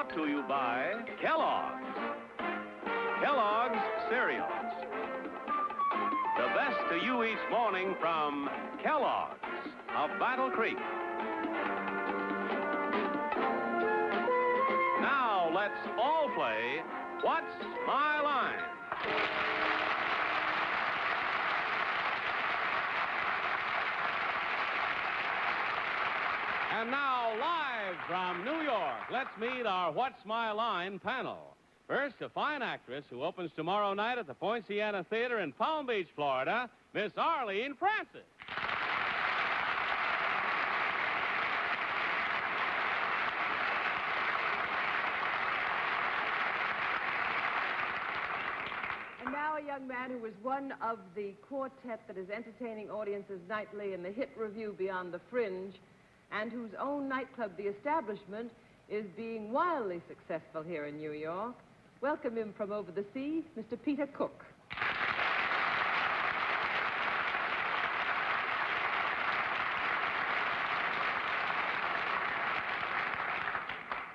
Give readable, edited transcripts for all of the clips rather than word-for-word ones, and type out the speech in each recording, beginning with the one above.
brought to you by Kellogg's. Kellogg's Cereals. The best to you each morning from Kellogg's of Battle Creek. Now let's all play What's My Line? And now, live from New York, let's meet our What's My Line panel. First, a fine actress who opens tomorrow night at the Poinciana Theater in Palm Beach, Florida, Miss Charlene Francis. And now a young man who is one of the quartet that is entertaining audiences nightly in the hit revue Beyond the Fringe, and whose own nightclub, The Establishment, is being wildly successful here in New York. Welcome him from over the sea, Mr. Peter Cook.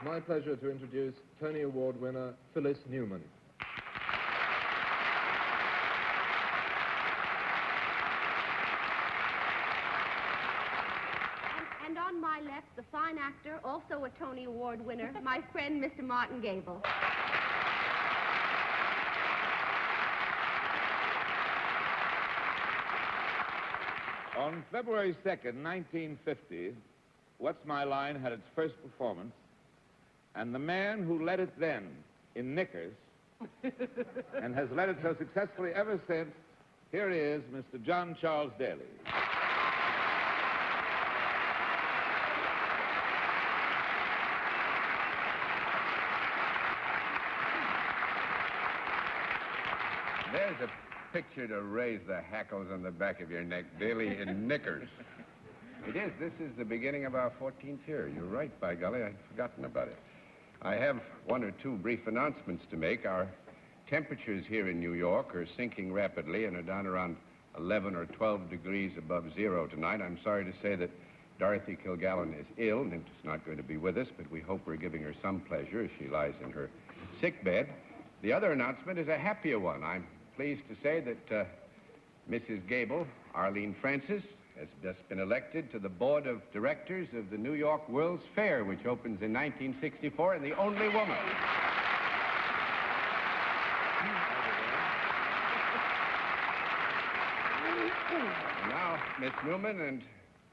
My pleasure to introduce Tony Award winner Phyllis Newman. And on my left, the fine actor, also a Tony Award winner, my friend, Mr. Martin Gabel. On February 2nd, 1950, What's My Line had its first performance, and the man who led it then in knickers and has led it so successfully ever since, here he is, Mr. John Charles Daly. There's a picture to raise the hackles on the back of your neck, Daly, in knickers. It is. This is the beginning of our 14th year. You're right, by golly, I'd forgotten about it. I have one or two brief announcements to make. Our temperatures here in New York are sinking rapidly and are down around 11 or 12 degrees above zero tonight. I'm sorry to say that Dorothy Kilgallen is ill and is not going to be with us, but we hope we're giving her some pleasure as she lies in her sick bed. The other announcement is a happier one. I'm pleased to say that Mrs. Gabel, Arlene Francis, has just been elected to the board of directors of the New York World's Fair, which opens in 1964, and the only woman. And now, Miss Newman and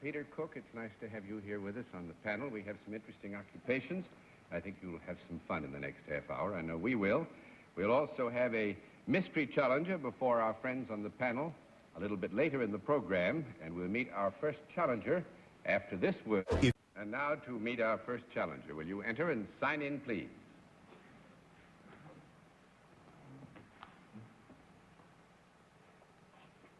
Peter Cook, it's nice to have you here with us on the panel. We have some interesting occupations. I think you'll have some fun in the next half hour. I know we will. We'll also have a mystery challenger before our friends on the panel a little bit later in the program, and we'll meet our first challenger after this word. And now to meet our first challenger. Will you enter and sign in, please?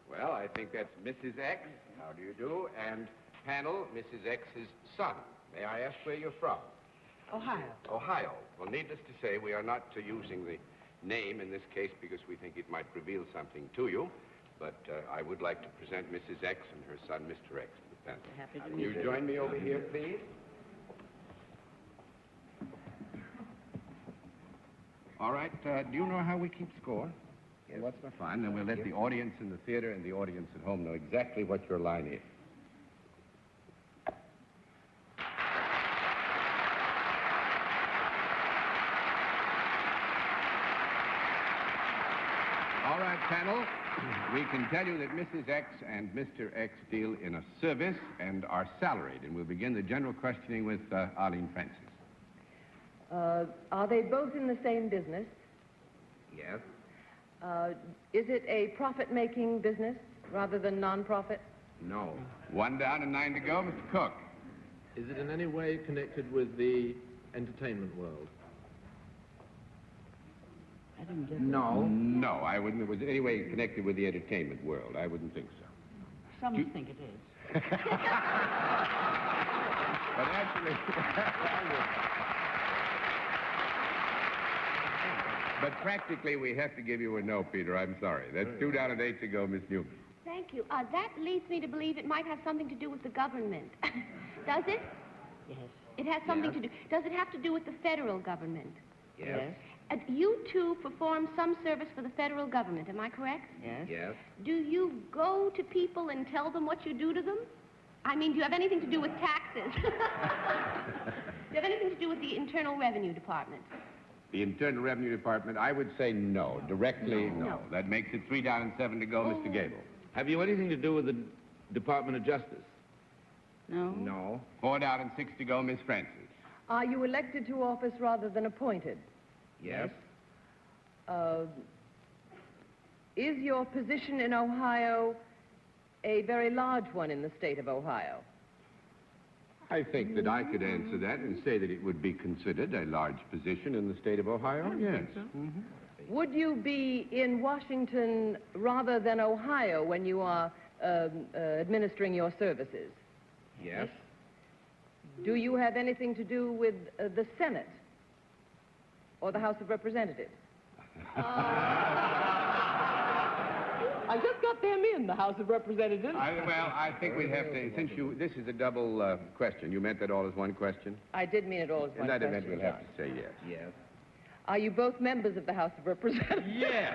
Well, I think that's Mrs. X. How do you do? And panel, Mrs. X's son. May I ask where you're from? Ohio. Ohio. Well, needless to say, we are not using the name in this case because we think it might reveal something to you. But I would like to present Mrs. X and her son, Mr. X, to the panel. Happy to Will meet you you. join me over here, please? All right. Do you know how we keep score? Yes. Well, that's fine. Then we'll let the audience in the theater and the audience at home know exactly what your line is. All right, panel, we can tell you that Mrs. X and Mr. X deal in a service and are salaried, and we'll begin the general questioning with Arlene Francis. Are they both in the same business? Yes? Is it a profit-making business rather than non-profit? No. 1 down and 9 to go, Mr. Cook. Is it in any way connected with the entertainment world? No. No, I wouldn't. It was in any way connected with the entertainment world. I wouldn't think so. Some think it is. But actually... But practically, we have to give you a no, Peter. I'm sorry. That's 2 down and 8 to go, Miss Newman. Thank you. That leads me to believe it might have something to do with the government. Does it? Yes. It has something to do. Does it have to do with the federal government? Yes. You two perform some service for the federal government, am I correct? Yes. Yes. Do you go to people and tell them what you do to them? I mean, do you have anything to do with taxes? Do you have anything to do with the Internal Revenue Department? The Internal Revenue Department, I would say no. Directly, no. That makes it 3 down and 7 to go, Mr. Gabel. Have you anything to do with the Department of Justice? No. No. 4 down and 6 to go, Miss Francis. Are you elected to office rather than appointed? Yes. Is your position in Ohio a very large one in the state of Ohio? I think that I could answer that and say that it would be considered a large position in the state of Ohio. Yes. Would you be in Washington rather than Ohio when you are administering your services? Yes. Do you have anything to do with the Senate or the House of Representatives? I just got them in, the House of Representatives. I think we'd have to, since this is a double question. You meant that all as one question? I did mean it all as one In that question. event, we'll have to say yes. Yes. Are you both members of the House of Representatives? Yes.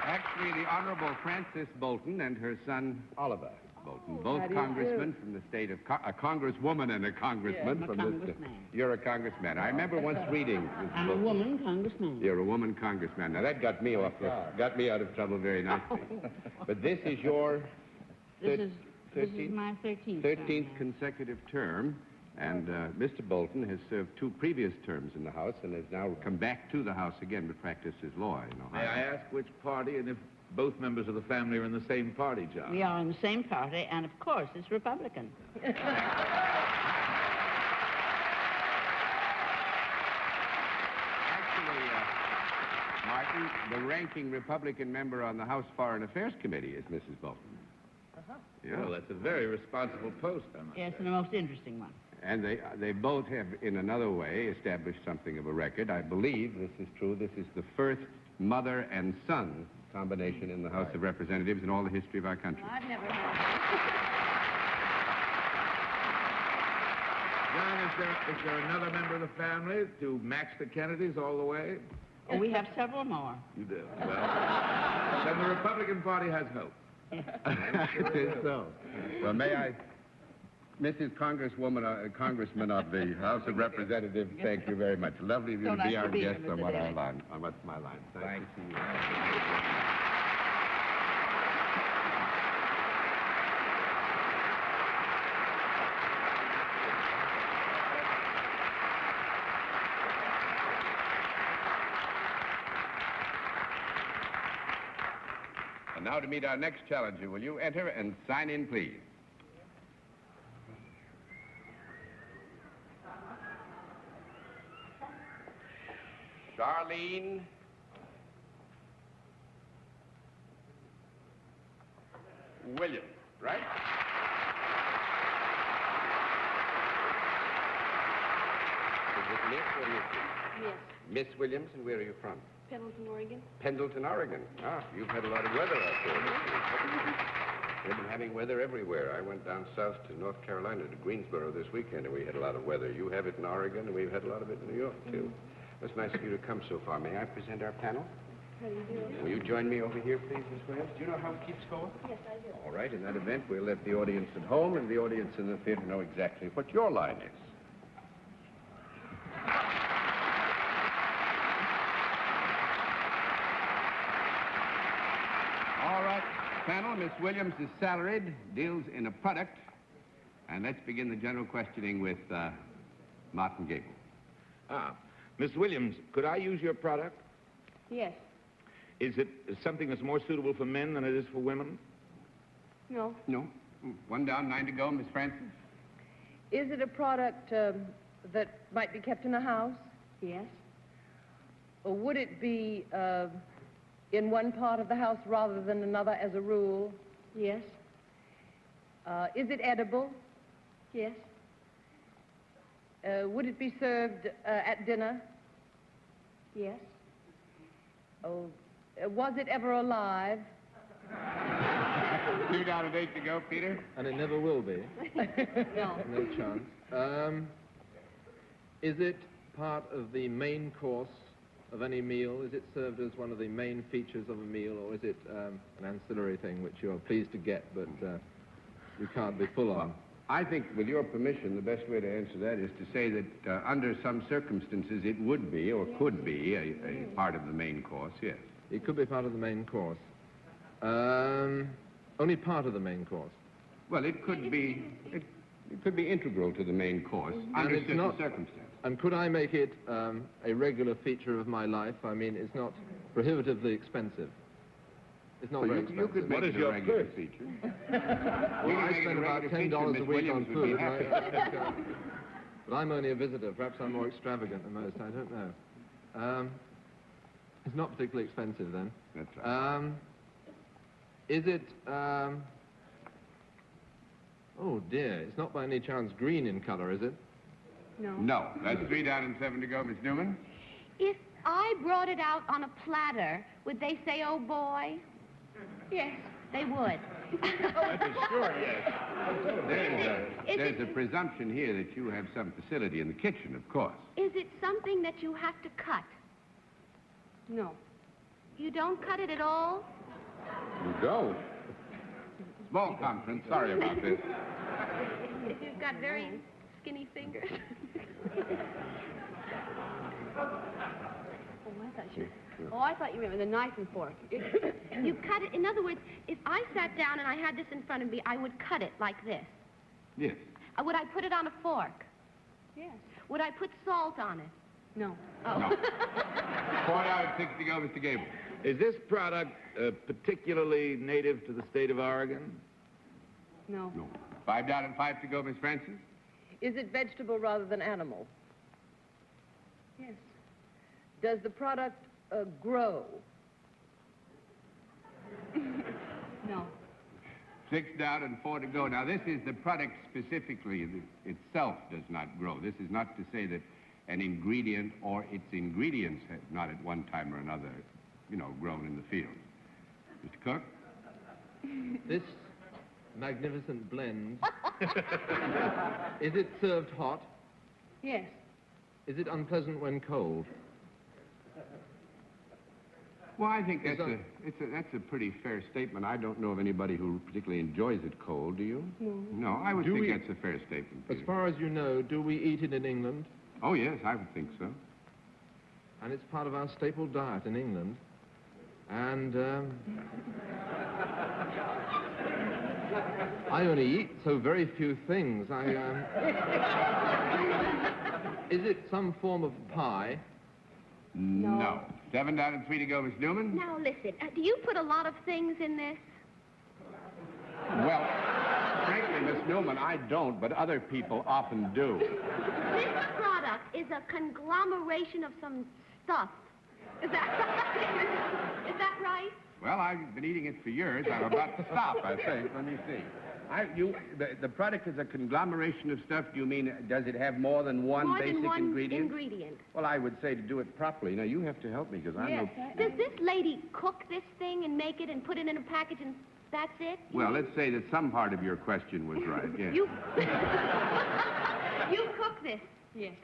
Actually, the Honorable Frances Bolton and her son, Oliver Bolton, both how do you congressmen from the state of... a congresswoman and a congressman Yeah, from I'm a the... congressman. You're a congressman. I remember once reading... Mrs. I'm a Bolton. woman congressman. You're a woman congressman. Now, that got me got me out of trouble very nicely. But this is your... This is 13th? my 13th. 13th consecutive term, and Mr. Bolton has served 2 previous terms in the House and has now come back to the House again to practice his law in Ohio. May I ask which party and if both members of the family are in the same party, John? We are in the same party, and of course, it's Republican. Actually, Martin, the ranking Republican member on the House Foreign Affairs Committee is Mrs. Bolton. Yeah. Well, that's a very responsible post, I must Yes, say. and the most interesting one. And they both have, in another way, established something of a record. I believe this is true. This is the first mother and son combination in the House of Representatives in all the history of our country. I've never heard John, is there another member of the family to match the Kennedys all the way? Oh, we have several more. You do. Well, then the Republican Party has hope. It is so. Well, may I, Mrs. Congresswoman, Congressman of the House of Representatives, thank you very much. Lovely of you So to nice be to our be here, guest Mr. on what Daly. our line, on what's my line. Thanks. To see you. And now to meet our next challenger, will you enter and sign in, please? Charlene Williams, right? Is it Miss or Mrs.? Yes. Miss Williams, and where are you from? Pendleton, Oregon. Pendleton, Oregon. Ah, you've had a lot of weather out there. We've been having weather everywhere. I went down south to North Carolina, to Greensboro this weekend, and we had a lot of weather. You have it in Oregon, and we've had a lot of it in New York, too. It's nice of you to come so far. May I present our panel? How do you do? Will you join me over here, please, Miss Williams? Do you know how it keeps score? Yes, I do. All right, in that event, we'll let the audience at home and the audience in the theater know exactly what your line is. All right, panel, Miss Williams is salaried, deals in a product, and let's begin the general questioning with Martin Gabel. Ah, Miss Williams, could I use your product? Yes. Is it something that's more suitable for men than it is for women? No. No? 1 down, 9 to go, Miss Francis. Is it a product that might be kept in a house? Yes. Or would it be in one part of the house rather than another as a rule? Yes. Is it edible? Yes. Would it be served at dinner? Yes. Oh, Was it ever alive? 2 down and 8 to go, Peter. And it never will be. No. No chance. Is it part of the main course of any meal? Is it served as one of the main features of a meal, or is it an ancillary thing which you're pleased to get, but you can't be full on? I think, with your permission, the best way to answer that is to say that under some circumstances it would be or could be a part of the main course, yes. It could be part of the main course. Only part of the main course. Well, it could be integral to the main course under it's certain not- circumstances. And could I make it a regular feature of my life? I mean, it's not prohibitively expensive. It's not Well, very you expensive. could make it a regular feature. Well, I spend about $10 a week on food. And I think, but I'm only a visitor. Perhaps I'm more extravagant than most. I don't know. It's not particularly expensive, then. That's right. Is it... oh, dear. It's not by any chance green in color, is it? No. No. That's 3 down and 7 to go, Miss Newman. If I brought it out on a platter, would they say, oh, boy? Yes, they would. That is sure, yes. There's a presumption here that you have some facility in the kitchen, of course. Is it something that you have to cut? No. You don't cut it at all? You don't? Small conference. Sorry about this. You've got very skinny fingers. I thought you meant with a knife and fork. You cut it. In other words, if I sat down and I had this in front of me, I would cut it like this. Yes. Would I put it on a fork? Yes. Would I put salt on it? No. Oh. No. 4 down and 6 to go, Mr. Gabel. Is this product particularly native to the state of Oregon? No. No. 5 down and 5 to go, Miss Francis. Is it vegetable rather than animal? Yes. Does the product grow? No. 6 down and 4 to go. Now, this is the product specifically. Itself does not grow. This is not to say that an ingredient or its ingredients have not at one time or another, grown in the field. Mr. Cook? This magnificent blend, is it served hot? Yes. Is it unpleasant when cold? Well, I think that's a pretty fair statement. I don't know of anybody who particularly enjoys it cold, do you? No. No, I would Do think we- that's a fair statement, As Peter. far as you know, do we eat it in England? Oh, yes, I would think so. And it's part of our staple diet in England. And I only eat so very few things. Is it some form of pie? No. 7 down and 3 to go, Miss Newman. Now, listen, do you put a lot of things in this? Well, frankly, Miss Newman, I don't, but other people often do. This product is a conglomeration of some stuff. Is that right? Well, I've been eating it for years. I'm about to stop, I think. Let me see. The product is a conglomeration of stuff. Do you mean, does it have more than one More basic than one ingredient? Well, I would say to do it properly. Now, you have to help me, because I know... Does this lady cook this thing and make it and put it in a package and that's it? Well, let's say that some part of your question was right, yes. You cook this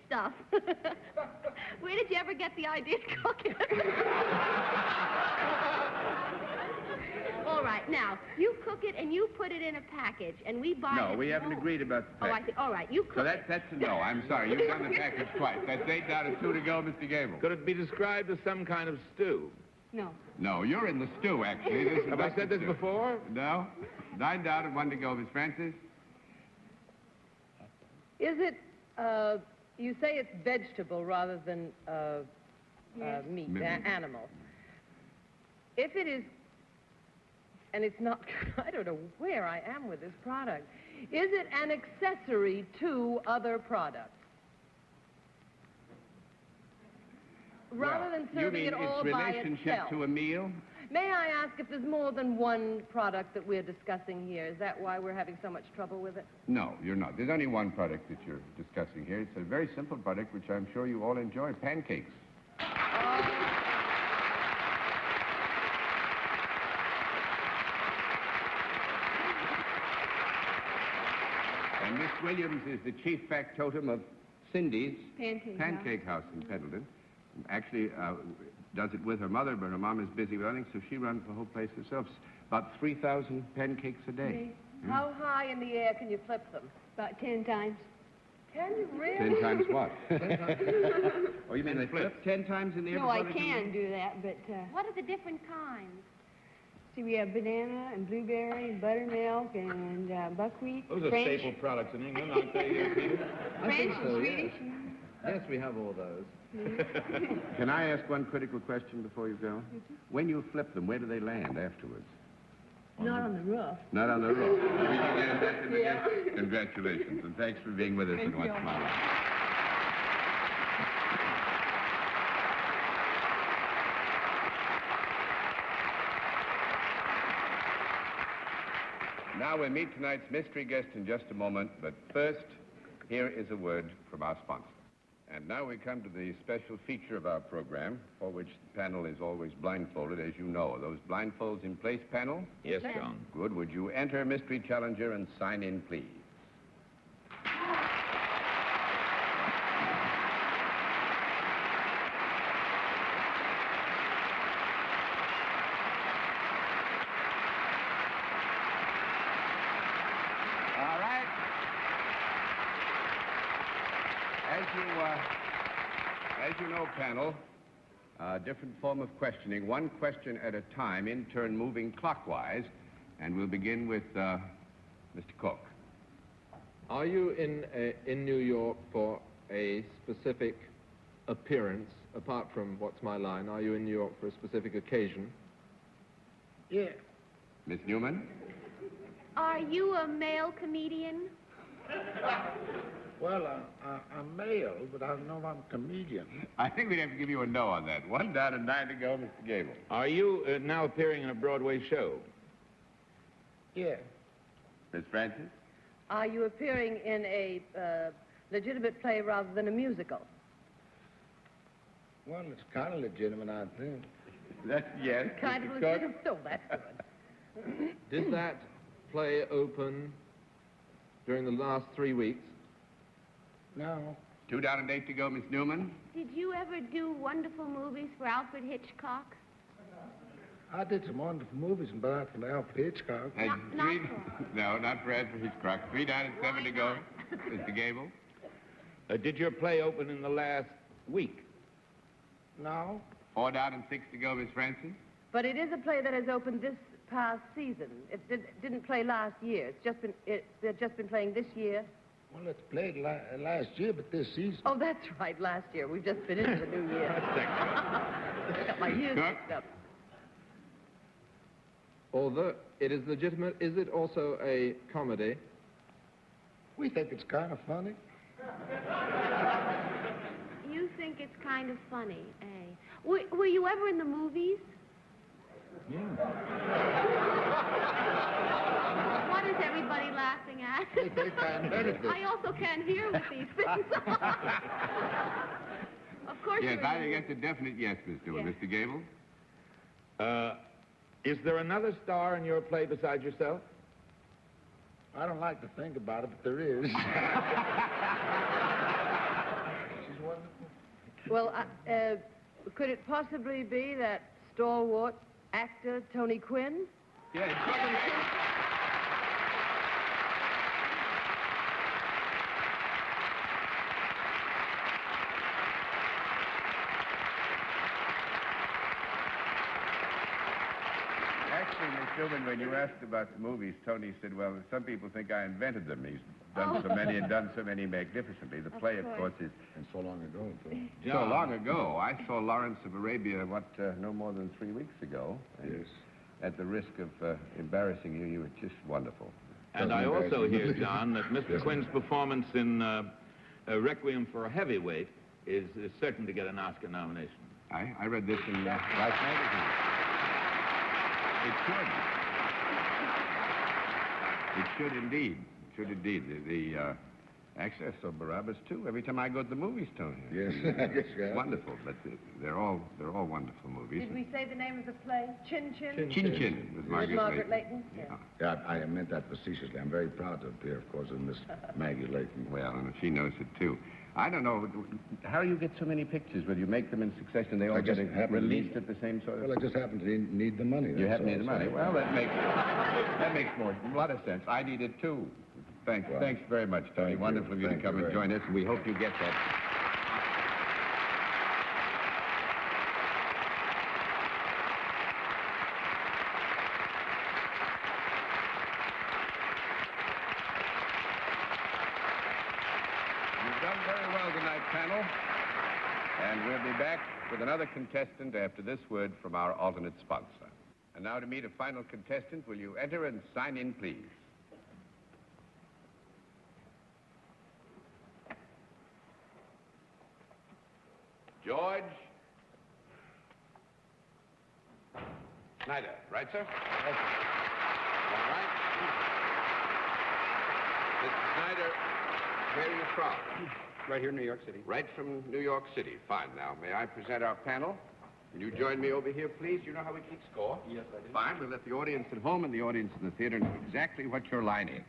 stuff. Where did you ever get the idea to cook it? All right, now, you cook it and you put it in a package, and we buy it. No, we haven't agreed about the Oh, I package. see. All right, you cook So it. that's a no. I'm sorry. You've done the package twice. That's 8 down and 2 to go, Mr. Gabel. Could it be described as some kind of stew? No. No, you're in the stew, actually. This is Have I not said the this stew. before? No. 9 down and 1 to go, Miss Francis. Is it, you say it's vegetable rather than meat, animal. If it is, and it's not, I don't know where I am with this product. Is it an accessory to other products? Rather than serving it all by You mean its relationship itself. to a meal? May I ask if there's more than one product that we're discussing here? Is that why we're having so much trouble with it? No, you're not. There's only one product that you're discussing here. It's a very simple product, which I'm sure you all enjoy, pancakes. Williams is the chief factotum of Cindy's Pancake House in Pendleton. Actually, does it with her mother, but her mom is busy running, so she runs the whole place herself. About 3,000 pancakes a day. How high in the air can you flip them? About 10 times. Can you really? 10 times what? 10 times? Oh, you mean they flip 10 times in the air? No, I can do that, but... What are the different kinds? See, we have banana and blueberry and buttermilk and buckwheat. Those are French, staple products in England, aren't they, Peter? French and so, Swedish. Yes, we have all those. Can I ask one critical question before you go? When you flip them, where do they land afterwards? Not on the roof. Not on the roof. We can get that in again. Congratulations, and thanks for being with us in What's My Life. Now we'll meet tonight's mystery guest in just a moment, but first, here is a word from our sponsor. And now we come to the special feature of our program, for which the panel is always blindfolded, as you know. Are those blindfolds in place, panel? Yes, John. Good. Would you enter Mystery Challenger and sign in, please? All right. As you know, panel, a different form of questioning, one question at a time, in turn moving clockwise, and we'll begin with Mr. Cook. Are you in New York for a specific appearance, apart from What's My Line? Are you in New York for a specific occasion? Yeah. Miss Newman? Are you a male comedian? Well, I'm male, but I don't know if I'm a comedian. I think we'd have to give you a no on that. 1 down and 9 to go, Mr. Gabel. Are you now appearing in a Broadway show? Yeah. Miss Francis? Are you appearing in a legitimate play rather than a musical? Well, it's kind of legitimate, I think. That's yes. Kind of Mr. Cook? legitimate? Oh, that's good. Did that play open during the last 3 weeks? No. 2 down and 8 to go, Miss Newman. Did you ever do wonderful movies for Alfred Hitchcock? I did some wonderful movies about from Alfred Hitchcock. And Not three- for- No, not for Alfred Hitchcock. 3 down and 7 to go, Mr. Gabel. Did your play open in the last week? No. 4 down and 6 to go, Miss Francis. But it is a play that has opened this past season. It didn't play last year. They've just been playing this year. Well, it's played last year, but this season. Oh, that's right, last year. We've just been into the new year. Got my years Cook? mixed up. Although it is legitimate, is it also a comedy? We think it's kind of funny. You think it's kind of funny, eh? Were you ever in the movies? What is everybody laughing at? They can't hear it. I also can't hear with these things. Of course. Yes, you're I in the think that's a definite yes, Miss Newman. Yes. Mr. Gabel? Is there another star in your play besides yourself? I don't like to think about it, but there is. She's wonderful. Well, could it possibly be that stalwart actor Tony Quinn? Yes. Actually, Miss Newman, when you asked about the movies, Tony said, well, some people think I invented them. He's done so many and done so many magnificently. The play, of course, is And so long ago, too. so long ago. I saw Lawrence of Arabia, no more than 3 weeks ago. And Yes. at the risk of embarrassing you, you were just wonderful. And I also hear, John, that Mr. Quinn's performance in Requiem for a Heavyweight is certain to get an Oscar nomination. I read this in Life magazine. It should. It should indeed. It should indeed. Actually, I saw Barabbas, too, every time I go to the movies, Tony. Yes, I guess you have. Wonderful, but they're all wonderful movies. Did we say the name of the play? Chin Chin? Chin Chin with Margaret Layton? Yeah. Yeah, I meant that facetiously. I'm very proud to appear, of course, in Miss Maggie Layton. Well, and she knows it, too. I don't know, how do you get so many pictures? Will you make them in succession? They all get released at the same sort of... Well, I just happen to need the money. You happen to need the money. Well, that makes a lot of sense. I need it, too. Thanks very much, Tony. Thank Wonderful of you to come and join us, and we hope you get that. You've done very well tonight, panel. And we'll be back with another contestant after this word from our alternate sponsor. And now to meet a final contestant, will you enter and sign in, please? George Snyder, right, sir? Yes, sir. All right. Mr. Snyder, where are you from? Right here in New York City. Right from New York City. Fine. Now, may I present our panel? Can you join me over here, please? You know how we keep score? Yes, I do. Fine. We'll let the audience at home and the audience in the theater know exactly what your line is.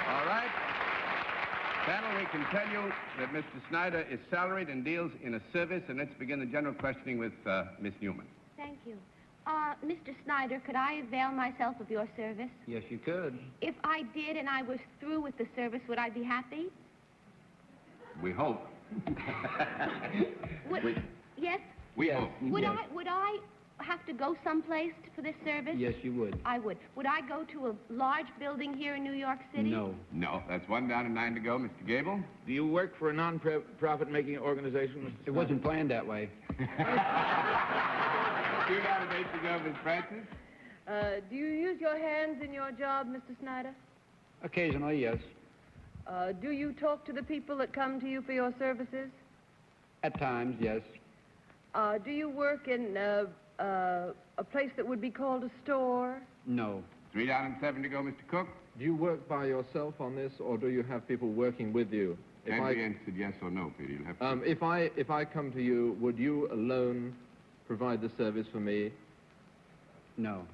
All right. Panel, we can tell you that Mr. Snyder is salaried and deals in a service, and let's begin the general questioning with Miss Newman. Thank you. Mr. Snyder, could I avail myself of your service? Yes, you could. If I did and I was through with the service, would I be happy? We hope. Yes? We hope. Would I have to go someplace for this service? Yes, you would. I would. Would I go to a large building here in New York City? No. No, that's one down and 9 to go. Mr. Gabel? Do you work for a non-profit making organization, Mr. It wasn't planned that way. 2 down and 8 to go, Miss Francis? Do you use your hands in your job, Mr. Snyder? Occasionally, yes. Do you talk to the people that come to you for your services? At times, yes. Do you work in a place that would be called a store? No. 3 down and 7 to go, Mr. Cook? Do you work by yourself on this, or do you have people working with you? Can be answered yes or no, Peter. You'll have to... If I come to you, would you alone provide the service for me? No.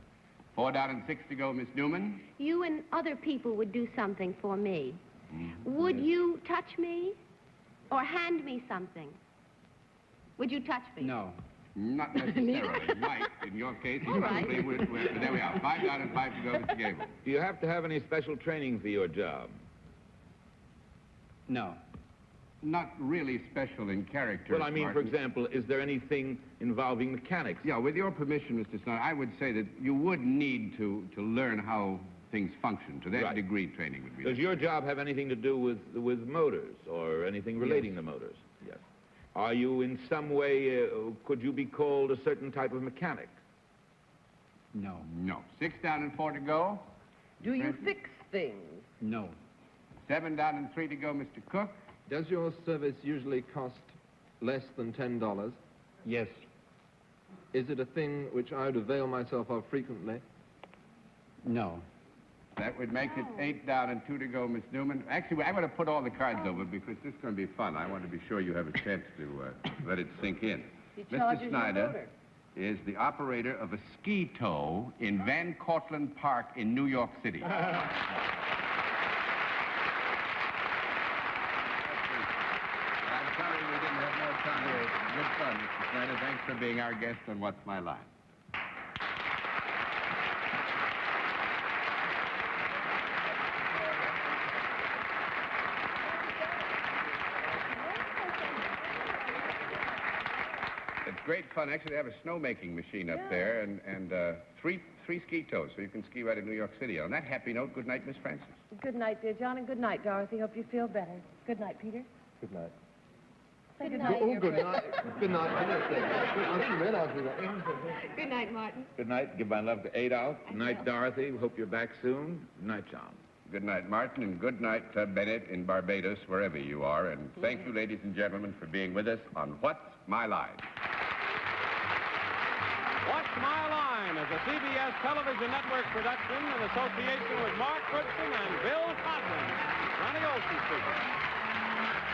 4 down and 6 to go, Miss Newman? You and other people would do something for me. Would you touch me or hand me something? Would you touch me? No. Not necessarily. Might, in your case, he probably would. There we are. 5 down and 5 to go, Mr. Gabel. Do you have to have any special training for your job? No. Not really special in character. Well, I mean, for example, is there anything involving mechanics? Yeah, with your permission, Mr. Snyder, I would say that you would need to learn how things function. To that degree, training would be... Does your job have anything to do with motors or anything relating to motors? Yes. Are you in some way, could you be called a certain type of mechanic? No. No. 6 down and 4 to go. Do you fix things? No. 7 down and 3 to go, Mr. Cook. Does your service usually cost less than $10? Yes. Is it a thing which I would avail myself of frequently? No. That would make it 8 down and 2 to go, Miss Newman. Actually, I'm going to put all the cards over because this is going to be fun. I want to be sure you have a chance to let it sink in. Mr. Snyder is the operator of a ski tow in Van Courtland Park in New York City. I'm sorry we didn't have more time. Good fun, Mr. Snyder. Thanks for being our guest on What's My Line. It's great fun. Actually, they have a snowmaking machine up there and three ski tows, so you can ski right in New York City. On that happy note, good night, Miss Francis. Good night, dear John, and good night, Dorothy. Hope you feel better. Good night, Peter. Good night. Say good night. Oh, good night. Good night. Good night, Martin. Good night. Give my love to Adolph. Good night, Dorothy. Hope you're back soon. Good night, John. Good night, Martin, and good night, Bennett in Barbados, wherever you are. And thank you, ladies and gentlemen, for being with us on What's My Line? What's My Line is a CBS Television Network production in association with Mark Goodson and Bill Codman. Johnny Olson speaking.